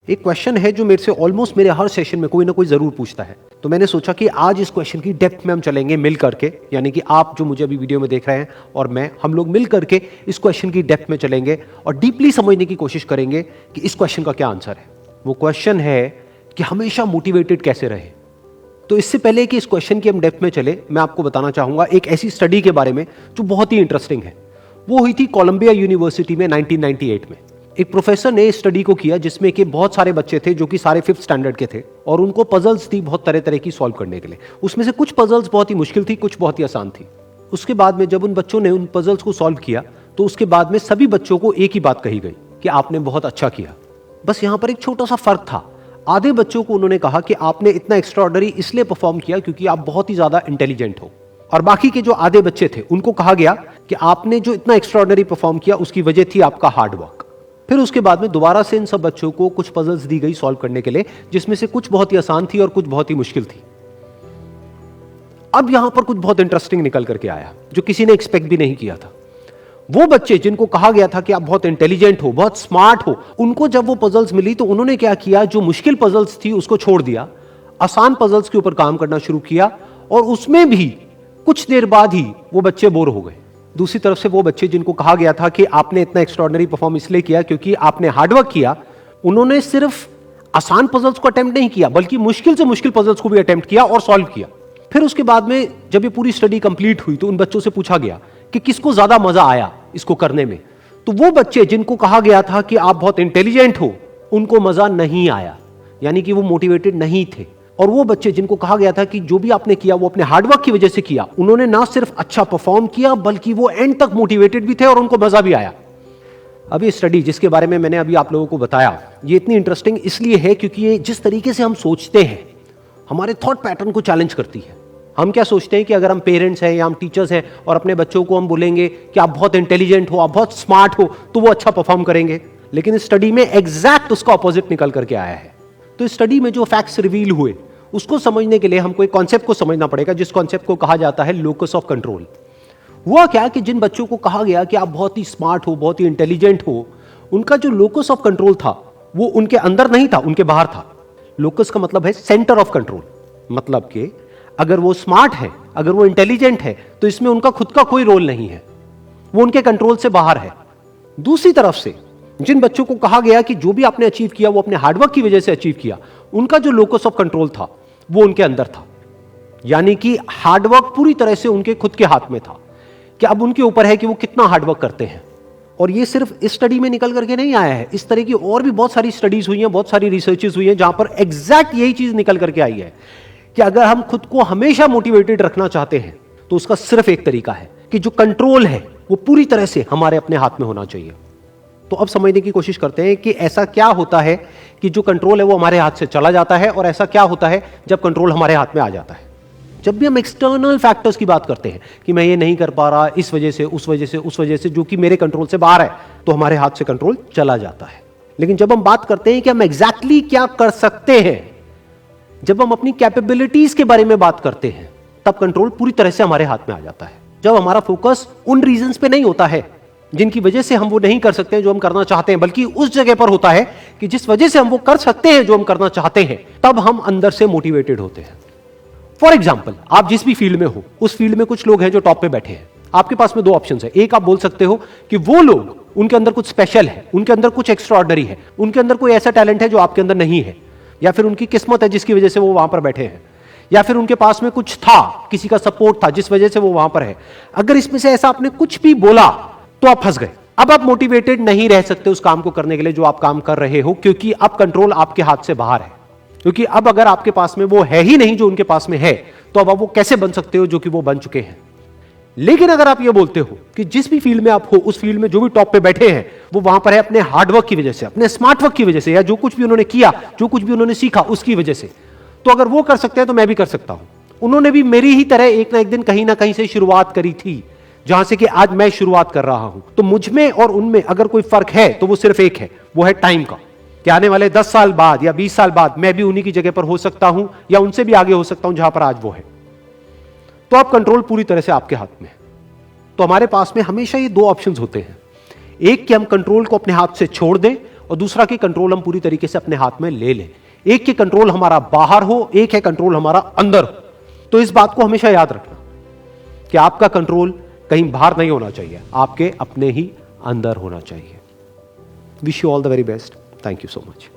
एक क्वेश्चन है जो मेरे से ऑलमोस्ट मेरे हर सेशन में कोई ना कोई जरूर पूछता है, तो मैंने सोचा कि आज इस क्वेश्चन की डेप्थ में हम चलेंगे मिल करके, यानी कि आप जो मुझे अभी वीडियो में देख रहे हैं और मैं, हम लोग मिल करके इस क्वेश्चन की डेप्थ में चलेंगे और डीपली समझने की कोशिश करेंगे कि इस क्वेश्चन का क्या आंसर है। वो क्वेश्चन है कि हमेशा मोटिवेटेड कैसे रहे। तो इससे पहले कि इस क्वेश्चन की हम डेप्थ में चले, मैं आपको बताना चाहूंगा एक ऐसी स्टडी के बारे में जो बहुत ही इंटरेस्टिंग है। वो हुई थी कोलंबिया यूनिवर्सिटी में 1998 में। एक प्रोफेसर ने स्टडी को किया जिसमें कि बहुत सारे बच्चे थे जो कि सारे 5th स्टैंडर्ड के थे और उनको पजल्स थी बहुत तरह तरह की सॉल्व करने के लिए। उसमें से कुछ पजल्स बहुत ही मुश्किल थी, कुछ बहुत ही आसान थी। उसके बाद में जब उन बच्चों ने उन पजल्स को सॉल्व किया तो उसके बाद में सभी बच्चों को एक ही बात कही गई कि आपने बहुत अच्छा किया। बस यहां पर एक छोटा सा फर्क था। आधे बच्चों को उन्होंने कहा कि आपने इतना एक्स्ट्राऑर्डिनरी इसलिए परफॉर्म किया क्योंकि आप बहुत ही ज्यादा इंटेलिजेंट हो, और बाकी के जो आधे बच्चे थे उनको कहा गया कि आपने जो इतना एक्स्ट्राऑर्डिनरी परफॉर्म किया उसकी वजह थी आपका हार्ड वर्क। फिर उसके बाद में दोबारा से इन सब बच्चों को कुछ पजल्स दी गई सॉल्व करने के लिए, जिसमें से कुछ बहुत ही आसान थी और कुछ बहुत ही मुश्किल थी। अब यहां पर कुछ बहुत इंटरेस्टिंग निकल करके आया जो किसी ने एक्सपेक्ट भी नहीं किया था। वो बच्चे जिनको कहा गया था कि आप बहुत इंटेलिजेंट हो, बहुत स्मार्ट हो, उनको जब वो पजल्स मिली तो उन्होंने क्या किया, जो मुश्किल पजल्स थी उसको छोड़ दिया, आसान पजल्स के ऊपर काम करना शुरू किया, और उसमें भी कुछ देर बाद ही वो बच्चे बोर हो गए। दूसरी तरफ से वो बच्चे जिनको कहा गया था कि आपने इतना एक्स्ट्राऑर्डिनरी परफॉर्म इसलिए किया क्योंकि आपने हार्डवर्क किया, उन्होंने सिर्फ आसान पजल्स को अटेम्प्ट नहीं किया बल्कि मुश्किल से मुश्किल पजल्स को भी अटेम्प्ट किया और सॉल्व किया। फिर उसके बाद में जब ये पूरी स्टडी कंप्लीट हुई तो उन बच्चों से पूछा गया कि किसको ज्यादा मजा आया इसको करने में। तो वो बच्चे जिनको कहा गया था कि आप बहुत इंटेलिजेंट हो, उनको मजा नहीं आया, यानी कि वो मोटिवेटेड नहीं थे। और वो बच्चे जिनको कहा गया था कि जो भी आपने किया वो अपने हार्डवर्क की वजह से किया, उन्होंने ना सिर्फ अच्छा परफॉर्म किया बल्कि वो एंड तक मोटिवेटेड भी थे और उनको मजा भी आया। अब ये स्टडी जिसके बारे में मैंने अभी आप लोगों को बताया, ये इतनी इंटरेस्टिंग इसलिए है क्योंकि ये जिस तरीके से हम सोचते हैं हमारे थॉट पैटर्न को चैलेंज करती है। हम क्या सोचते हैं कि अगर हम पेरेंट्स हैं या हम टीचर्स हैं और अपने बच्चों को हम बोलेंगे कि आप बहुत इंटेलिजेंट हो, आप बहुत स्मार्ट हो, तो वो अच्छा परफॉर्म करेंगे। लेकिन इस स्टडी में एग्जैक्ट उसका ऑपोजिट निकल करके आया है। तो इस स्टडी में जो फैक्ट्स रिवील हुए उसको समझने के लिए हमको एक कॉन्सेप्ट को समझना पड़ेगा, जिस कॉन्सेप्ट को कहा जाता है लोकस ऑफ कंट्रोल। हुआ क्या कि जिन बच्चों को कहा गया कि आप बहुत ही स्मार्ट हो, बहुत ही इंटेलिजेंट हो, उनका जो लोकस ऑफ कंट्रोल था वो उनके अंदर नहीं था, उनके बाहर था। लोकस का मतलब है सेंटर ऑफ कंट्रोल, मतलब कि अगर वो स्मार्ट है, अगर वो इंटेलिजेंट है, तो इसमें उनका खुद का कोई रोल नहीं है, वो उनके कंट्रोल से बाहर है। दूसरी तरफ से जिन बच्चों को कहा गया कि जो भी आपने अचीव किया वो अपने हार्डवर्क की वजह से अचीव किया, उनका जो लोकस ऑफ कंट्रोल था वो उनके अंदर था, यानी कि हार्डवर्क पूरी तरह से उनके खुद के हाथ में था कि अब उनके ऊपर है कि वो कितना हार्डवर्क करते हैं। और ये सिर्फ इस स्टडी में निकल करके नहीं आया है, इस तरह की और भी बहुत सारी स्टडीज हुई हैं, बहुत सारी रिसर्चेस हुई हैं जहां पर एग्जैक्ट यही चीज निकल करके आई है कि अगर हम खुद को हमेशा मोटिवेटेड रखना चाहते हैं तो उसका सिर्फ एक तरीका है कि जो कंट्रोल है वो पूरी तरह से हमारे अपने हाथ में होना चाहिए। तो अब समझने की कोशिश करते हैं कि ऐसा क्या होता है कि जो कंट्रोल है वो हमारे हाथ से चला जाता है, और ऐसा क्या होता है जब कंट्रोल हमारे हाथ में आ जाता है। जब भी हम एक्सटर्नल फैक्टर्स की बात करते हैं कि मैं ये नहीं कर पा रहा इस वजह से, उस वजह से, उस वजह से, जो कि मेरे कंट्रोल से बाहर है, तो हमारे हाथ से कंट्रोल चला जाता है। लेकिन जब हम बात करते हैं कि हम एग्जैक्टली क्या कर सकते हैं, जब हम अपनी कैपेबिलिटीज के बारे में बात करते हैं, तब कंट्रोल पूरी तरह से हमारे हाथ में आ जाता है। जब हमारा फोकस उन रीजंस पे नहीं होता है जिनकी वजह से हम वो नहीं कर सकते हैं जो हम करना चाहते हैं, बल्कि उस जगह पर होता है कि जिस वजह से हम वो कर सकते हैं जो हम करना चाहते हैं, तब हम अंदर से मोटिवेटेड होते हैं। फॉर एग्जाम्पल, आप जिस भी फील्ड में हो, उस फील्ड में कुछ लोग हैं जो टॉप पे बैठे हैं। आपके पास में दो ऑप्शन है। एक, आप बोल सकते हो कि वो लोग, उनके अंदर कुछ स्पेशल है, उनके अंदर कुछ एक्स्ट्राऑर्डिनरी है, उनके अंदर कोई ऐसा टैलेंट है जो आपके अंदर नहीं है, या फिर उनकी किस्मत है जिसकी वजह से वो वहां पर बैठे हैं, या फिर उनके पास में कुछ था, किसी का सपोर्ट था जिस वजह से वो वहां पर है। अगर इसमें से ऐसा आपने कुछ भी बोला तो आप फंस गए। अब आप मोटिवेटेड नहीं रह सकते उस काम को करने के लिए जो आप काम कर रहे हो, क्योंकि अब कंट्रोल आपके हाथ से बाहर है। क्योंकि अब अगर आपके पास में वो है ही नहीं जो उनके पास में है, तो अब आप वो कैसे बन सकते हो जो कि वो बन चुके हैं। लेकिन अगर आप ये बोलते हो कि जिस भी फील्ड में आप हो, उस फील्ड में जो भी टॉप पे बैठे हैं वो वहां पर है अपने हार्डवर्क की वजह से, अपने स्मार्ट वर्क की वजह से, या जो कुछ भी उन्होंने किया, जो कुछ भी उन्होंने सीखा उसकी वजह से, तो अगर वो कर सकते हैं तो मैं भी कर सकता हूं। उन्होंने भी मेरी ही तरह एक ना एक दिन कहीं ना कहीं से शुरुआत करी थी, जहां से कि आज मैं शुरुआत कर रहा हूं। तो मुझ में और उनमें अगर कोई फर्क है तो वो सिर्फ एक है, वो है टाइम का, कि आने वाले 10 साल बाद या 20 साल बाद मैं भी उन्हीं की जगह पर हो सकता हूं या उनसे भी आगे हो सकता हूं जहां पर आज वो है। तो अब कंट्रोल पूरी तरह से आपके हाथ में है। तो हमारे पास में हमेशा ये दो ऑप्शंस होते हैं, एक कि हम कंट्रोल को अपने हाथ से छोड़ दें, और दूसरा कि कंट्रोल हम पूरी तरीके से अपने हाथ में ले लें। एक की कंट्रोल हमारा बाहर हो, एक है कंट्रोल हमारा अंदर हो। तो इस बात को हमेशा याद रखना कि आपका कंट्रोल कहीं बाहर नहीं होना चाहिए, आपके अपने ही अंदर होना चाहिए। Wish you all the very best. Thank you so much.